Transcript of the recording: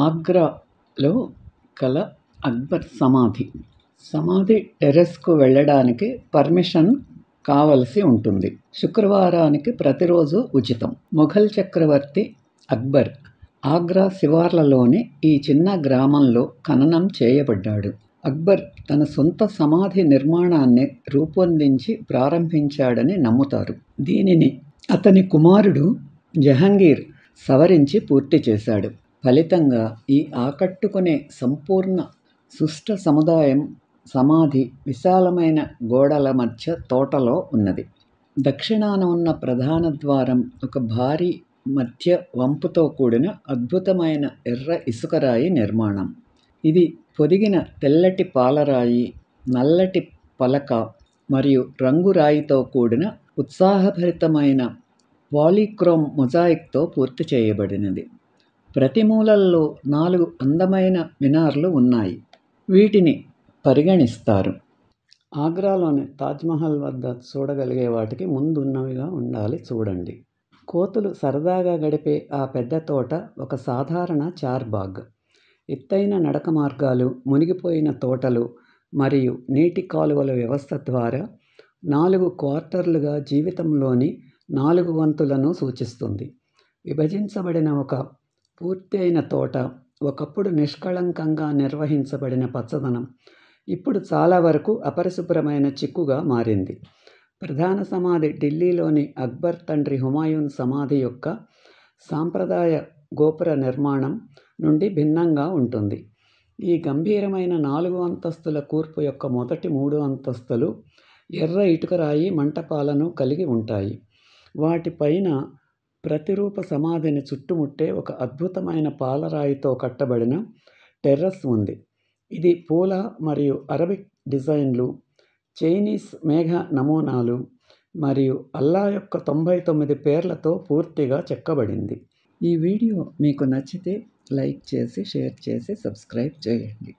ఆగ్రాలో కల అక్బర్ సమాధి టెర్రస్కు వెళ్ళడానికి పర్మిషన్ కావలసి ఉంటుంది. శుక్రవారానికి ప్రతిరోజు ఉచితం. మొఘల్ చక్రవర్తి అక్బర్ ఆగ్రా శివార్లలోని ఈ చిన్న గ్రామంలో ఖననం చేయబడ్డాడు. అక్బర్ తన సొంత సమాధి నిర్మాణాన్ని రూపొందించి ప్రారంభించాడని నమ్ముతారు. దీనిని అతని కుమారుడు జహంగీర్ సవరించి పూర్తి చేశాడు. ఫలితంగా ఈ ఆకట్టుకునే సంపూర్ణ సుష్ట సమాధి విశాలమైన గోడల మధ్య తోటలో ఉన్నది. దక్షిణాన ఉన్న ప్రధాన ద్వారం ఒక భారీ మధ్య వంపుతో కూడిన అద్భుతమైన ఎర్ర ఇసుకరాయి నిర్మాణం. ఇది పొదిగిన తెల్లటి పాలరాయి, నల్లటి పలక మరియు రంగురాయితో కూడిన ఉత్సాహభరితమైన పాలీక్రోమ్ మొజాయిక్తో పూర్తి చేయబడినది. ప్రతి మూలల్లో 4 అందమైన మినార్లు ఉన్నాయి. వీటిని పరిగణిస్తారు. ఆగ్రాలోని తాజ్మహల్ వద్ద చూడగలిగే వాటికి ముందున్నవిగా ఉండాలి చూడండి. కోతులు సరదాగా గడిపే ఆ పెద్ద తోట ఒక సాధారణ చార్బాగ్. ఎత్తైన నడక మార్గాలు, మునిగిపోయిన తోటలు మరియు నీటి కాలువల వ్యవస్థ ద్వారా 4 క్వార్టర్లుగా జీవితంలోని 4 వంతులను సూచిస్తుంది. విభజించబడిన ఒక పూర్తి అయిన తోట, ఒకప్పుడు నిష్కళంకంగా నిర్వహించబడిన పచ్చదనం ఇప్పుడు చాలా వరకు అపరిశుభ్రమైన చిక్కుగా మారింది. ప్రధాన సమాధి ఢిల్లీలోని అక్బర్ తండ్రి హుమాయూన్ సమాధి యొక్క సాంప్రదాయ గోపుర నిర్మాణం నుండి భిన్నంగా ఉంటుంది. ఈ గంభీరమైన 4 అంతస్తుల కూర్పు యొక్క మొదటి 3 అంతస్తులు ఎర్ర ఇటుకరాయి మంటపాలను కలిగి ఉంటాయి. వాటిపైన ప్రతిరూప సమాధిని చుట్టుముట్టే ఒక అద్భుతమైన పాలరాయితో కట్టబడిన టెర్రస్ ఉంది. ఇది పూల మరియు అరబిక్ డిజైన్లు, చైనీస్ మేఘ నమూనాలు మరియు అల్లా యొక్క 99 పేర్లతో పూర్తిగా చెక్కబడింది. ఈ వీడియో మీకు నచ్చితే లైక్ చేసి, షేర్ చేసి, సబ్స్క్రైబ్ చేయండి.